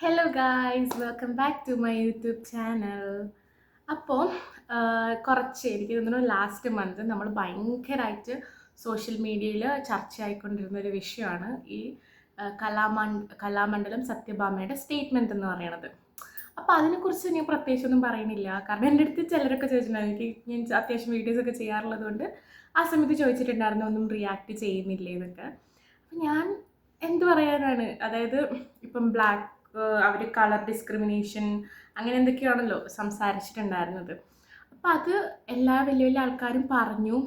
Hello guys, welcome back to my YouTube channel. അപ്പോൾ എനിക്ക് തോന്നുന്നു ലാസ്റ്റ് മന്ത് നമ്മൾ ഭയങ്കരമായിട്ട് സോഷ്യൽ മീഡിയയിൽ ചർച്ചയായിക്കൊണ്ടിരുന്ന ഒരു വിഷയമാണ് ഈ കലാമണ്ഡലം സത്യഭാമയുടെ സ്റ്റേറ്റ്മെൻറ്റ് എന്ന് പറയുന്നത്. അപ്പോൾ അതിനെക്കുറിച്ച് ഞാൻ പ്രത്യേകിച്ചൊന്നും പറയുന്നില്ല, കാരണം എൻ്റെ അടുത്ത് ചിലരൊക്കെ ചോദിച്ചിട്ടുണ്ടായിരുന്നു. ഞാൻ അത്യാവശ്യം വീഡിയോസൊക്കെ ചെയ്യാറുള്ളത് കൊണ്ട് ആ സമയത്ത് ചോദിച്ചിട്ടുണ്ടായിരുന്നു ഒന്നും റിയാക്ട് ചെയ്യുന്നില്ലേ എന്നൊക്കെ. അപ്പം ഞാൻ എന്ത് പറയാനാണ്, അതായത് ഇപ്പം അവർ കളർ ഡിസ്ക്രിമിനേഷൻ അങ്ങനെ എന്തൊക്കെയാണല്ലോ സംസാരിച്ചിട്ടുണ്ടായിരുന്നത്. അപ്പം അത് എല്ലാ വലിയ വലിയ ആൾക്കാരും പറഞ്ഞു,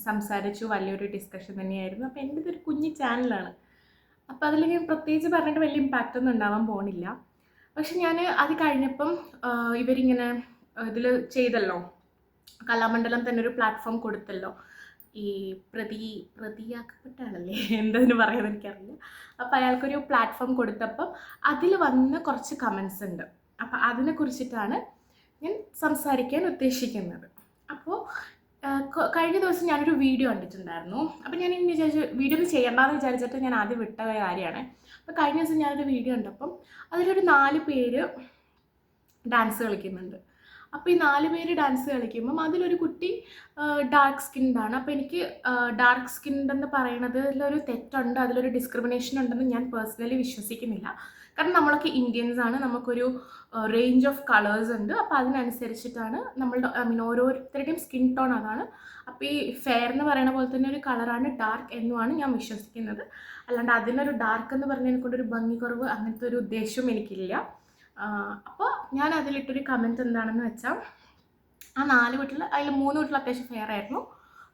സംസാരിച്ചു, വലിയൊരു ഡിസ്കഷൻ തന്നെയായിരുന്നു. അപ്പം എൻ്റെ ഇതൊരു കുഞ്ഞു ചാനലാണ്, അപ്പോൾ അതിൽ ഞാൻ പ്രത്യേകിച്ച് പറഞ്ഞിട്ട് വലിയ ഇമ്പാക്റ്റ് ഒന്നും ഉണ്ടാവാൻ പോണില്ല. പക്ഷെ ഞാൻ അത് കഴിഞ്ഞപ്പം ഇവരിങ്ങനെ ഇതിൽ ചെയ്തല്ലോ, കലാമണ്ഡലം തന്നെ ഒരു പ്ലാറ്റ്ഫോം കൊടുത്തല്ലോ, ഈ പ്രതിയാക്കപ്പെട്ട ആളല്ലേ എന്തതിന് പറയുന്നത് എനിക്കറിയില്ല. അപ്പോൾ അയാൾക്കൊരു പ്ലാറ്റ്ഫോം കൊടുത്തപ്പം അതിൽ വന്ന കുറച്ച് കമൻസ് ഉണ്ട്. അപ്പോൾ അതിനെക്കുറിച്ചിട്ടാണ് ഞാൻ സംസാരിക്കാൻ ഉദ്ദേശിക്കുന്നത്. അപ്പോൾ കഴിഞ്ഞ ദിവസം ഞാനൊരു വീഡിയോ കണ്ടിട്ടുണ്ടായിരുന്നു. അപ്പോൾ ഞാൻ ഇനി വിചാരിച്ചു വീഡിയോ ഒന്നും ചെയ്യണ്ടെന്ന് വിചാരിച്ചിട്ട് ഞാൻ ആദ്യം വിട്ട കാര്യമാണ്. അപ്പോൾ കഴിഞ്ഞ ദിവസം ഞാനൊരു വീഡിയോ കണ്ടപ്പം അതിലൊരു 4 പേര് ഡാൻസ് കളിക്കുന്നുണ്ട്. അപ്പോൾ ഈ 4 പേര് ഡാൻസ് കളിക്കുമ്പം അതിലൊരു കുട്ടി ഡാർക്ക് സ്കിൻഡാണ്. അപ്പോൾ എനിക്ക് ഡാർക്ക് സ്കിൻഡെന്ന് പറയണത് അതിലൊരു തെറ്റുണ്ട്, അതിലൊരു ഡിസ്ക്രിമിനേഷൻ ഉണ്ടെന്ന് ഞാൻ പേഴ്സണലി വിശ്വസിക്കുന്നില്ല. കാരണം നമ്മളൊക്കെ ഇന്ത്യൻസ് ആണ്, നമുക്കൊരു റേഞ്ച് ഓഫ് കളേഴ്സ് ഉണ്ട്. അപ്പോൾ അതിനനുസരിച്ചിട്ടാണ് നമ്മളുടെ ഓരോരുത്തരുടെയും സ്കിൻ ടോൺ അതാണ്. അപ്പോൾ ഈ ഫെയർ എന്ന് പറയുന്ന പോലെ തന്നെ ഒരു കളറാണ് ഡാർക്ക് എന്നുമാണ് ഞാൻ വിശ്വസിക്കുന്നത്. അല്ലാണ്ട് അതിനൊരു ഡാർക്ക് എന്ന് പറഞ്ഞതിനെ കൊണ്ടൊരു ഭംഗി കുറവ് അങ്ങനത്തെ ഒരു ഉദ്ദേശവും എനിക്കില്ല. അപ്പോൾ ഞാൻ അതിലിട്ടൊരു കമൻറ്റ് എന്താണെന്ന് വെച്ചാൽ, ആ 4 വീട്ടിൽ അതിൽ 3 വീട്ടിൽ അത്യാവശ്യം ഫെയർ ആയിരുന്നു,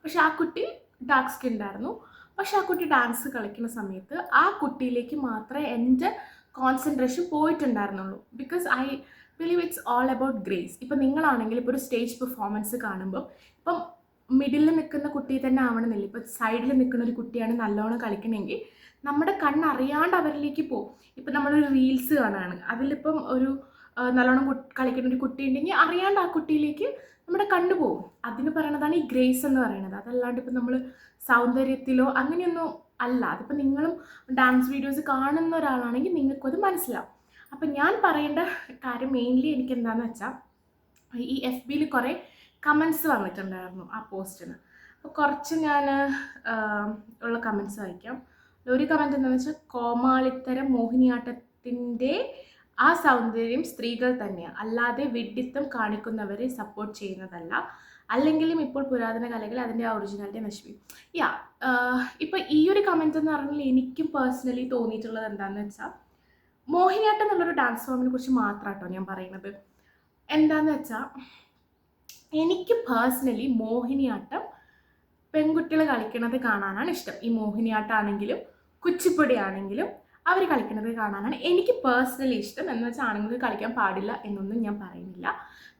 പക്ഷെ ആ കുട്ടി ഡാർക്ക് സ്കിൻഡായിരുന്നു. പക്ഷെ ആ കുട്ടി ഡാൻസ് കളിക്കുന്ന സമയത്ത് ആ കുട്ടിയിലേക്ക് മാത്രമേ എൻ്റെ കോൺസെൻട്രേഷൻ പോയിട്ടുണ്ടായിരുന്നുള്ളൂ. Because I believe it's all about grace. ഇപ്പം നിങ്ങളാണെങ്കിൽ ഇപ്പോൾ ഒരു സ്റ്റേജ് പെർഫോമൻസ് കാണുമ്പോൾ ഇപ്പം മിഡിലിൽ നിൽക്കുന്ന കുട്ടി തന്നെ ആവണമെന്നില്ല. ഇപ്പോൾ സൈഡിൽ നിൽക്കുന്ന ഒരു കുട്ടിയാണ് നല്ലോണം കളിക്കണമെങ്കിൽ നമ്മുടെ കണ്ണറിയാണ്ട് അവരിലേക്ക് പോകും. ഇപ്പം നമ്മളൊരു റീൽസ് കാണുകയാണ്, അതിലിപ്പം ഒരു നല്ലോണം കളിക്കുന്ന ഒരു കുട്ടി ഉണ്ടെങ്കിൽ അറിയാണ്ട് ആ കുട്ടിയിലേക്ക് നമ്മുടെ കണ്ണ് പോകും. അതിന് പറയണതാണ് ഈ ഗ്രേസ് എന്ന് പറയുന്നത്. അതല്ലാണ്ട് ഇപ്പം നമ്മൾ സൗന്ദര്യത്തിലോ അങ്ങനെയൊന്നും അല്ല. അതിപ്പോൾ നിങ്ങളും ഡാൻസ് വീഡിയോസ് കാണുന്ന ഒരാളാണെങ്കിൽ നിങ്ങൾക്കും അത് മനസ്സിലാവും. അപ്പം ഞാൻ പറയേണ്ട കാര്യം മെയിൻലി എനിക്ക് എന്താണെന്ന് വെച്ചാൽ, ഈ FBയിൽ കുറേ കമൻസ് വന്നിട്ടുണ്ടായിരുന്നു ആ പോസ്റ്റിന്. അപ്പോൾ കുറച്ച് ഞാൻ ഉള്ള കമൻസ് വായിക്കാം. ഒരു കമൻറ്റ് എന്താണെന്ന് വെച്ചാൽ, കോമാളിത്തരം മോഹിനിയാട്ടത്തിൻ്റെ ആ സൗന്ദര്യം സ്ത്രീകൾ തന്നെയാണ്, അല്ലാതെ വിഡ്ഢിത്തം കാണിക്കുന്നവരെ സപ്പോർട്ട് ചെയ്യുന്നതല്ല. അല്ലെങ്കിലും ഇപ്പോൾ പുരാതന കലകൾ അതിൻ്റെ ഒറിജിനാലിറ്റി നശിപ്പിക്കും. ഇപ്പോൾ ഈ ഒരു കമൻറ്റ് എന്ന് പറഞ്ഞാൽ എനിക്കും പേഴ്സണലി തോന്നിയിട്ടുള്ളത് എന്താണെന്ന് വെച്ചാൽ, മോഹിനിയാട്ടം എന്നുള്ളൊരു ഡാൻസ് ഫോമിനെ കുറിച്ച് മാത്രമാട്ടോ ഞാൻ പറയുന്നത്. എന്താണെന്ന് വെച്ചാൽ, എനിക്ക് പേഴ്സണലി മോഹിനിയാട്ടം പെൺകുട്ടികൾ കളിക്കുന്നത് കാണാനാണ് ഇഷ്ടം. ഈ മോഹിനിയാട്ടമാണെങ്കിലും കുച്ചിപ്പുടി ആണെങ്കിലും അവർ കളിക്കുന്നത് കാണാനാണ് എനിക്ക് പേഴ്സണലി ഇഷ്ടം. എന്ന് വെച്ചാൽ ആണുങ്ങൾക്ക് കളിക്കാൻ പാടില്ല എന്നൊന്നും ഞാൻ പറയുന്നില്ല.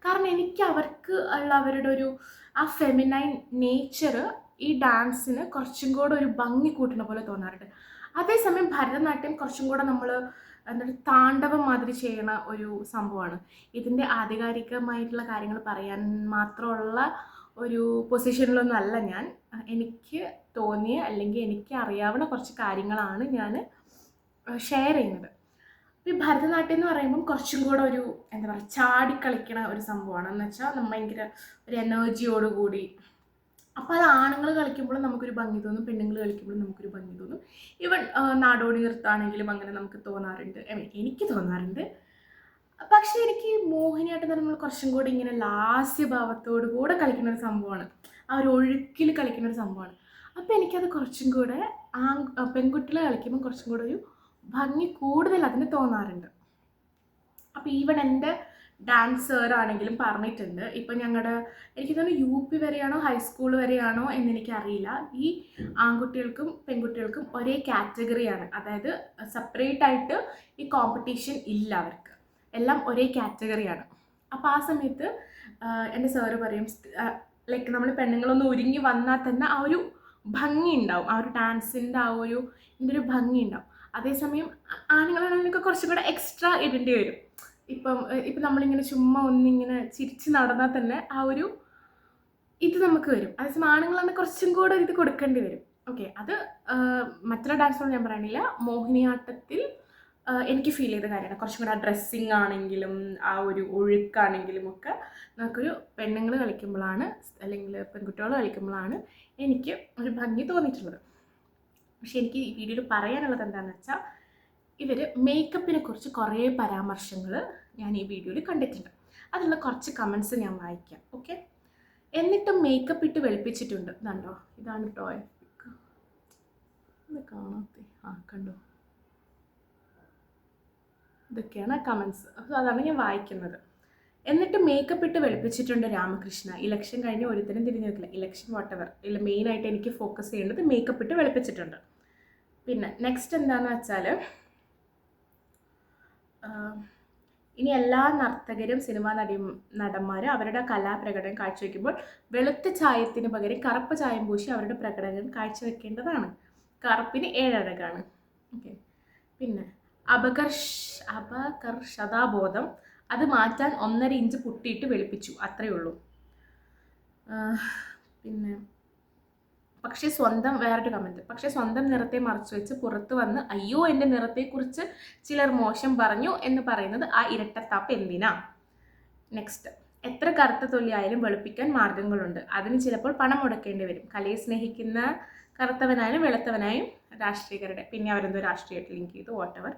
കാരണം എനിക്ക് അവർക്ക് ഉള്ള അവരുടെ ഒരു ആ ഫെമിനൈൻ നേച്ചർ ഈ ഡാൻസിന് കുറച്ചും കൂടെ ഒരു ഭംഗി കൂട്ടുന്ന പോലെ തോന്നാറുണ്ട്. അതേസമയം ഭരതനാട്യം കുറച്ചും കൂടെ നമ്മൾ താണ്ഡവം മാതിരി ചെയ്യണ ഒരു സംഭവമാണ്. ഇതിൻ്റെ ആധികാരികമായിട്ടുള്ള കാര്യങ്ങൾ പറയാൻ മാത്രമുള്ള ഒരു പൊസിഷനിലൊന്നും അല്ല ഞാൻ. എനിക്ക് തോന്നിയ അല്ലെങ്കിൽ എനിക്ക് അറിയാവുന്ന കുറച്ച് കാര്യങ്ങളാണ് ഞാൻ ഷെയർ ചെയ്യുന്നത്. ഈ ഭരതനാട്യം എന്ന് പറയുമ്പം കുറച്ചും കൂടെ ഒരു എന്താ പറയുക, ചാടിക്കളിക്കണ ഒരു സംഭവമാണ്. എന്ന് വെച്ചാൽ നമ്മൾ ഭയങ്കര ഒരു എനർജിയോടുകൂടി. അപ്പോൾ അത് ആണുങ്ങൾ കളിക്കുമ്പോഴും നമുക്കൊരു ഭംഗി തോന്നും, പെണ്ണുങ്ങൾ കളിക്കുമ്പോഴും നമുക്കൊരു ഭംഗി തോന്നും. ഈവൻ നാടോടി നൃത്തമാണെങ്കിലും അങ്ങനെ നമുക്ക് തോന്നാറുണ്ട്, എനിക്ക് തോന്നാറുണ്ട്. പക്ഷേ എനിക്ക് മോഹിനിയാട്ടം എന്ന് പറയുമ്പോൾ കുറച്ചും കൂടി ഇങ്ങനെ ലാസ്യഭാവത്തോടു കൂടെ കളിക്കുന്ന ഒരു സംഭവമാണ്, ആ ഒരു ഒഴുക്കിൽ കളിക്കുന്ന ഒരു സംഭവമാണ്. അപ്പോൾ എനിക്കത് കുറച്ചും കൂടെ പെൺകുട്ടികൾ കളിക്കുമ്പോൾ കുറച്ചും കൂടെ ഒരു ഭംഗി കൂടുതൽ അതിന് തോന്നാറുണ്ട്. അപ്പോൾ ഈവൻ എൻ്റെ ഡാൻസറാണെങ്കിലും പറഞ്ഞിട്ടുണ്ട്, ഇപ്പം എനിക്ക് തോന്നുന്നു UP വരെയാണോ ഹൈസ്കൂൾ വരെയാണോ എന്നെനിക്കറിയില്ല, ഈ ആൺകുട്ടികൾക്കും പെൺകുട്ടികൾക്കും ഒരേ കാറ്റഗറിയാണ്. അതായത് സെപ്പറേറ്റ് ആയിട്ട് ഈ കോമ്പറ്റീഷൻ ഇല്ല, അവർക്ക് എല്ലാം ഒരേ കാറ്റഗറിയാണ്. അപ്പോൾ ആ സമയത്ത് എൻ്റെ സാറ് പറയും, ലൈക്ക് നമ്മൾ പെണ്ണുങ്ങളൊന്ന് ഒരുങ്ങി വന്നാൽ തന്നെ ആ ഒരു ഭംഗി ഉണ്ടാവും, ആ ഒരു ഡാൻസിൻ്റെ ആ ഒരു ഇതിൻ്റെ ഒരു ഭംഗി ഉണ്ടാവും. അതേസമയം ആണുങ്ങളാണെങ്കിലൊക്കെ കുറച്ചും കൂടെ എക്സ്ട്രാ ഇടേണ്ടി വരും. ഇപ്പം നമ്മളിങ്ങനെ ചുമ്മാ ഒന്നിങ്ങനെ ചിരിച്ച് നടന്നാൽ തന്നെ ആ ഒരു ഇത് നമുക്ക് വരും. അതേസമയം ആണുങ്ങളാണെങ്കിൽ കുറച്ചും കൂടെ ഇത് കൊടുക്കേണ്ടി വരും. ഓക്കെ, അത് മറ്റുള്ള ഡാൻസോട് ഞാൻ പറയണില്ല. മോഹിനിയാട്ടത്തിൽ എനിക്ക് ഫീൽ ചെയ്ത കാര്യമാണ്. കുറച്ചും കൂടെ ആ ഡ്രസ്സിങ് ആണെങ്കിലും ആ ഒരു ഒഴുക്കാണെങ്കിലും ഒക്കെ നമുക്കൊരു പെണ്ണുങ്ങൾ കളിക്കുമ്പോഴാണ്, അല്ലെങ്കിൽ പെൺകുട്ടികൾ കളിക്കുമ്പോഴാണ് എനിക്ക് ഒരു ഭംഗി തോന്നിയിട്ടുള്ളത്. പക്ഷെ എനിക്ക് ഈ വീഡിയോയിൽ പറയാനുള്ളത് എന്താണെന്ന് വെച്ചാൽ, ഇവർ മേക്കപ്പിനെ കുറിച്ച് കുറേ പരാമർശങ്ങൾ ഞാൻ ഈ വീഡിയോയിൽ കണ്ടിട്ടുണ്ട്. അതിലുള്ള കുറച്ച് കമൻസ് ഞാൻ വായിക്കാം. ഓക്കെ. എന്നിട്ടും മേക്കപ്പ് ഇട്ട് വെളുപ്പിച്ചിട്ടുണ്ട്. ഇതാണ്ടോ, ഇതാണ് ടോയ് ഇത് കാണാത്തെ, കണ്ടോ, ഇതൊക്കെയാണ് കമൻസ്. അപ്പോൾ അതാണ് ഞാൻ വായിക്കുന്നത്. എന്നിട്ട് മേക്കപ്പ് ഇട്ട് വെളുപ്പിച്ചിട്ടുണ്ട് രാമകൃഷ്ണ. ഇലക്ഷൻ കഴിഞ്ഞ് ഒരുത്തരം തിരിഞ്ഞു നോക്കില്ല. ഇലക്ഷൻ വാട്ടെവർ, ഇതിൽ മെയിനായിട്ട് എനിക്ക് ഫോക്കസ് ചെയ്യേണ്ടത് മേക്കപ്പ് ഇട്ട് വെളുപ്പിച്ചിട്ടുണ്ട്. പിന്നെ നെക്സ്റ്റ് എന്താണെന്ന് വെച്ചാൽ, ഇനി എല്ലാ നർത്തകരും സിനിമാ നടന്മാരും അവരുടെ കലാപ്രകടനം കാഴ്ചവെക്കുമ്പോൾ വെളുത്ത ചായത്തിന് പകരം കറുപ്പ് ചായം പൂശി അവരുടെ പ്രകടനം കാഴ്ചവെക്കേണ്ടതാണ്. കറുപ്പിന് 7 അഴകാണ്. ഓക്കെ. പിന്നെ അപകർഷതാബോധം അത് മാറ്റാൻ 1.5 ഇഞ്ച് പുട്ടിയിട്ട് വെളുപ്പിച്ചു, അത്രയേ ഉള്ളൂ. പിന്നെ വേറൊരു കമൻറ്റ്, പക്ഷേ സ്വന്തം നിറത്തെ മറച്ചു വെച്ച് പുറത്ത് വന്ന് അയ്യോ എൻ്റെ നിറത്തെക്കുറിച്ച് ചിലർ മോശം പറഞ്ഞു എന്ന് പറയുന്നത് ആ ഇരട്ടത്താപ്പ് എന്തിനാ? നെക്സ്റ്റ്, എത്ര കറുത്ത തൊലിയായാലും വെളുപ്പിക്കാൻ മാർഗങ്ങളുണ്ട്. അതിന് ചിലപ്പോൾ പണം മുടക്കേണ്ടി വരും. കലയെ സ്നേഹിക്കുന്ന കറുത്തവനായാലും വെളുത്തവനായും രാഷ്ട്രീയക്കാരുടെ, പിന്നെ അവരെന്തോ രാഷ്ട്രീയമായിട്ട് ലിങ്ക് ചെയ്തു, വാട്ടെവർ.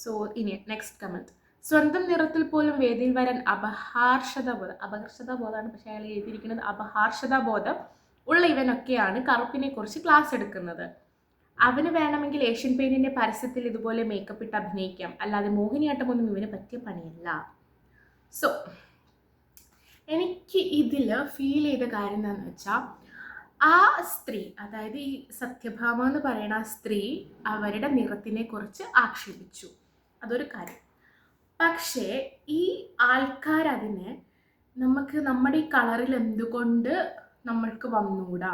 സോ ഇനി നെക്സ്റ്റ് കമൻറ്റ്, സ്വന്തം നിറത്തിൽ പോലും വേദിയിൽ വരാൻ അപഹർഷതാബോധമാണ്, പക്ഷേ അയാൾ എഴുതിയിരിക്കുന്നത് അപഹാർഷതാബോധം ഉള്ള ഇവനൊക്കെയാണ് കറുപ്പിനെ കുറിച്ച് ക്ലാസ് എടുക്കുന്നത്. അവന് വേണമെങ്കിൽ ഏഷ്യൻ പെയിന്റിന്റെ പരസ്യത്തിൽ ഇതുപോലെ മേക്കപ്പ് ഇട്ട് അഭിനയിക്കാം, അല്ലാതെ മോഹിനിയാട്ടമൊന്നും ഇവന് പറ്റിയ പണിയല്ല. സോ എനിക്ക് ഇതിൽ ഫീൽ ചെയ്ത കാര്യം എന്താണെന്ന് വെച്ചാൽ, ആ സ്ത്രീ, അതായത് ഈ സത്യഭാമ എന്ന് പറയുന്ന ആ സ്ത്രീ അവരുടെ നിറത്തിനെ കുറിച്ച് ആക്ഷേപിച്ചു, അതൊരു കാര്യം. പക്ഷേ ഈ ആൾക്കാരതിനെ നമുക്ക് നമ്മുടെ ഈ കളറിൽ എന്തുകൊണ്ട് നമ്മൾക്ക് വന്നുകൂടാ,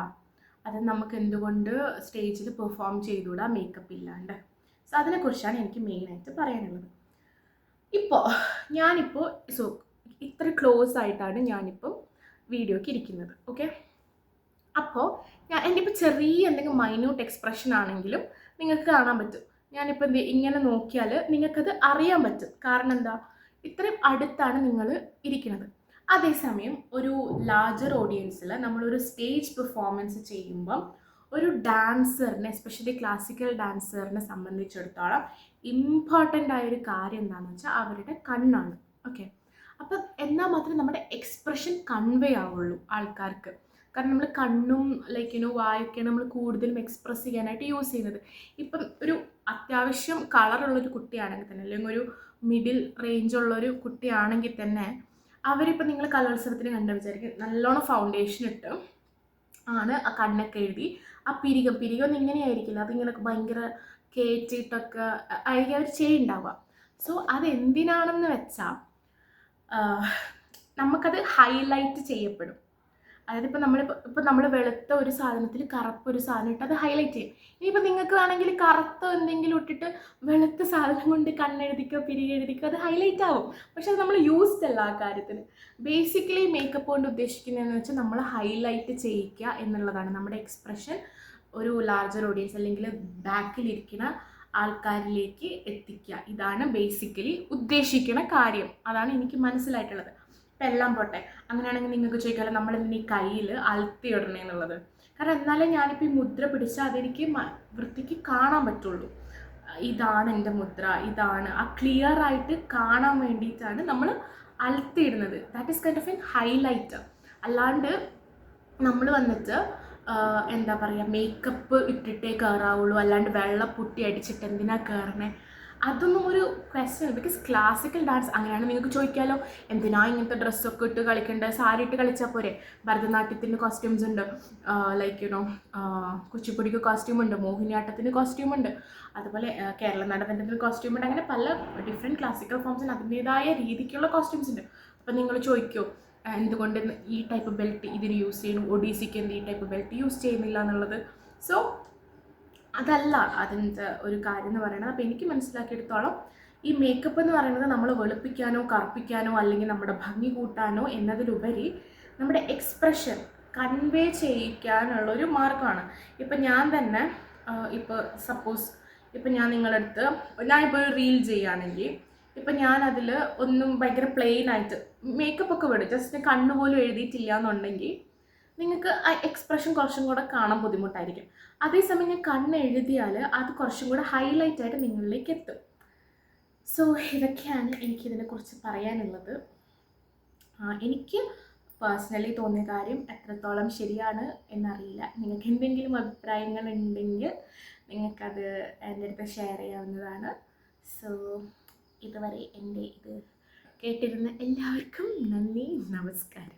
അത് നമുക്ക് എന്തുകൊണ്ട് സ്റ്റേജിൽ പെർഫോം ചെയ്തുകൂടാ മേക്കപ്പ് ഇല്ലാണ്ട്? സോ അതിനെക്കുറിച്ചാണ് എനിക്ക് മെയിനായിട്ട് പറയാനുള്ളത്. ഞാനിപ്പോൾ ഇത്ര ക്ലോസ് ആയിട്ടാണ് ഞാനിപ്പം വീഡിയോക്ക് ഇരിക്കുന്നത്. ഓക്കെ. അപ്പോൾ എൻ്റെ ഇപ്പോൾ ചെറിയ എന്തെങ്കിലും മൈന്യൂട്ട് എക്സ്പ്രഷൻ ആണെങ്കിലും നിങ്ങൾക്ക് കാണാൻ പറ്റും. ഞാനിപ്പോൾ ഇങ്ങനെ നോക്കിയാൽ നിങ്ങൾക്കത് അറിയാൻ പറ്റും. കാരണം എന്താ, ഇത്രയും അടുത്താണ് നിങ്ങൾ ഇരിക്കുന്നത്. അതേസമയം ഒരു ലാർജർ ഓഡിയൻസിൽ നമ്മളൊരു സ്റ്റേജ് പെർഫോമൻസ് ചെയ്യുമ്പം ഒരു ഡാൻസറിനെ, എസ്പെഷ്യലി ക്ലാസിക്കൽ ഡാൻസറിനെ സംബന്ധിച്ചിടത്തോളം ഇമ്പോർട്ടൻ്റ് ആയൊരു കാര്യം എന്താണെന്ന് വെച്ചാൽ അവരുടെ കണ്ണാണ്. ഓക്കെ. അപ്പം എന്നാൽ മാത്രമേ നമ്മുടെ എക്സ്പ്രഷൻ കൺവേ ആവുള്ളൂ ആൾക്കാർക്ക്. കാരണം നമ്മൾ കണ്ണും വായൊക്കെയാണ് നമ്മൾ കൂടുതലും എക്സ്പ്രസ് ചെയ്യാനായിട്ട് യൂസ് ചെയ്യുന്നത്. ഇപ്പം ഒരു അത്യാവശ്യം കളറുള്ളൊരു കുട്ടിയാണെങ്കിൽ തന്നെ, അല്ലെങ്കിൽ ഒരു മിഡിൽ റേഞ്ചുള്ളൊരു കുട്ടിയാണെങ്കിൽ തന്നെ, അവരിപ്പോൾ നിങ്ങൾ കലോത്സവത്തിന് കണ്ട വിചാരിക്കും നല്ലോണം ഫൗണ്ടേഷൻ ഇട്ട് ആണ് ആ കണ്ണൊക്കെ എഴുതി ആ പിരികൊന്നും ഇങ്ങനെയായിരിക്കില്ല, അതിങ്ങനെ ഭയങ്കര കയറ്റിയിട്ടൊക്കെ ആയിരിക്കും അവർ ചെയ്യുന്നുണ്ടാവുക. സോ അതെന്തിനാണെന്ന് വെച്ചാൽ നമുക്കത് ഹൈലൈറ്റ് ചെയ്യപ്പെടും. അതായത് ഇപ്പം നമ്മൾ വെളുത്ത ഒരു സാധനത്തിൽ കറുപ്പൊരു സാധനം ഇട്ട് അത് ഹൈലൈറ്റ് ചെയ്യും. ഇനിയിപ്പോൾ നിങ്ങൾക്ക് വേണമെങ്കിൽ കറുത്ത എന്തെങ്കിലും ഇട്ടിട്ട് വെളുത്ത സാധനം കൊണ്ട് കണ്ണെഴുതിക്കോ പിരികെഴുതിക്കോ, അത് ഹൈലൈറ്റ് ആവും. പക്ഷെ അത് നമ്മൾ യൂസ്ഡ് അല്ല ആ കാര്യത്തിന്. ബേസിക്കലി മേക്കപ്പ് കൊണ്ട് ഉദ്ദേശിക്കുന്നതെന്ന് വെച്ചാൽ നമ്മൾ ഹൈലൈറ്റ് ചെയ്യിക്കുക എന്നുള്ളതാണ്. നമ്മുടെ എക്സ്പ്രഷൻ ഒരു ലാർജർ ഓഡിയൻസ് അല്ലെങ്കിൽ ബാക്കിലിരിക്കുന്ന ആൾക്കാരിലേക്ക് എത്തിക്കുക. ഇതാണ് ബേസിക്കലി ഉദ്ദേശിക്കുന്ന കാര്യം. അതാണ് എനിക്ക് മനസ്സിലായിട്ടുള്ളത്. ഇപ്പം എല്ലാം പോട്ടെ, അങ്ങനെയാണെങ്കിൽ നിങ്ങൾക്ക് ചോദിക്കാമല്ലോ നമ്മളെന്തിനീ കയ്യിൽ അൾത്തി ഇടണേ എന്നുള്ളത്. കാരണം എന്നാലേ ഞാനിപ്പോൾ ഈ മുദ്ര പിടിച്ചാൽ അതെനിക്ക് വൃത്തിക്ക് കാണാൻ പറ്റുള്ളൂ. ഇതാണ് എൻ്റെ മുദ്ര, ഇതാണ് ആ ക്ലിയർ ആയിട്ട് കാണാൻ വേണ്ടിയിട്ടാണ് നമ്മൾ അൾത്തി ഇടുന്നത്. That is kind of N highlight. അല്ലാണ്ട് നമ്മൾ വന്നിട്ട് എന്താ പറയുക, മേക്കപ്പ് ഇട്ടിട്ടേ കയറാവുള്ളൂ, അല്ലാണ്ട് വെള്ളപ്പുട്ടി അടിച്ചിട്ട് എന്തിനാ കയറണേ, അതൊന്നും ഒരു ക്വസ്റ്റ്യൻ. ബിക്കോസ് ക്ലാസിക്കൽ ഡാൻസ് അങ്ങനെയാണ്. നിങ്ങൾക്ക് ചോദിക്കാമല്ലോ എന്തിനാ ഇങ്ങനത്തെ ഡ്രസ്സൊക്കെ ഇട്ട് കളിക്കേണ്ടത്, സാരി ഇട്ട് കളിച്ചാൽ പോരെ? ഭരതനാട്യത്തിന് കോസ്റ്റ്യൂംസ് ഉണ്ട്, കുച്ചിപ്പുടിക്ക് കോസ്റ്റ്യൂം ഉണ്ട്, മോഹിനിയാട്ടത്തിന് കോസ്റ്റ്യൂം ഉണ്ട്, അതുപോലെ കേരള നടനത്തിന് കോസ്റ്റ്യൂം ഉണ്ട്. അങ്ങനെ പല ഡിഫറെൻറ്റ് ക്ലാസിക്കൽ ഫോംസിന് അതിൻ്റേതായ രീതിക്കുള്ള കോസ്റ്റ്യൂംസ് ഉണ്ട്. അപ്പം നിങ്ങൾ ചോദിക്കുമോ എന്തുകൊണ്ട് ഈ ടൈപ്പ് ബെൽറ്റ് ഇതിന് യൂസ് ചെയ്യണം, ഒഡീസിക്ക് എന്ത് ഈ ടൈപ്പ് ബെൽറ്റ് യൂസ് ചെയ്യുന്നില്ല എന്നുള്ളത്. സോ അതല്ല അതിൻ്റെ ഒരു കാര്യം എന്ന് പറയുന്നത്. അപ്പോൾ എനിക്ക് മനസ്സിലാക്കിയെടുത്തോളം ഈ മേക്കപ്പ് എന്ന് പറയുന്നത് നമ്മൾ വെളുപ്പിക്കാനോ കറുപ്പിക്കാനോ അല്ലെങ്കിൽ നമ്മുടെ ഭംഗി കൂട്ടാനോ എന്നതിലുപരി നമ്മുടെ എക്സ്പ്രഷൻ കൺവേ ചെയ്യിക്കാനുള്ളൊരു മാർഗ്ഗമാണ്. ഇപ്പം ഞാൻ തന്നെ ഇപ്പോൾ സപ്പോസ് ഇപ്പം ഞാൻ നിങ്ങളുടെ അടുത്ത് ഞാനിപ്പോൾ ഒരു റീൽ ചെയ്യുകയാണെങ്കിൽ ഇപ്പം ഞാനതിൽ ഒന്നും ഭയങ്കര പ്ലെയിൻ ആയിട്ട് മേക്കപ്പ് ഒക്കെ വിടും, ജസ്റ്റ് കണ്ണുപോലും എഴുതിയിട്ടില്ല എന്നുണ്ടെങ്കിൽ നിങ്ങൾക്ക് ആ എക്സ്പ്രഷൻ കുറച്ചും കൂടെ കാണാൻ ബുദ്ധിമുട്ടായിരിക്കും. അതേസമയം ഞാൻ കണ്ണ് എഴുതിയാൽ അത് കുറച്ചും കൂടെ ഹൈലൈറ്റ് ആയിട്ട് നിങ്ങളിലേക്ക് എത്തും. സോ ഇതൊക്കെയാണ് എനിക്കിതിനെക്കുറിച്ച് പറയാനുള്ളത്. എനിക്ക് പേഴ്സണലി തോന്നിയ കാര്യം എത്രത്തോളം ശരിയാണ് എന്നറിയില്ല. നിങ്ങൾക്ക് എന്തെങ്കിലും അഭിപ്രായങ്ങൾ ഉണ്ടെങ്കിൽ നിങ്ങൾക്കത് എൻ്റെ അടുത്ത് ഷെയർ ചെയ്യാവുന്നതാണ്. സോ ഇതുവരെ എൻ്റെ ഇത് കേട്ടിരുന്ന എല്ലാവർക്കും നന്ദി, നമസ്കാരം.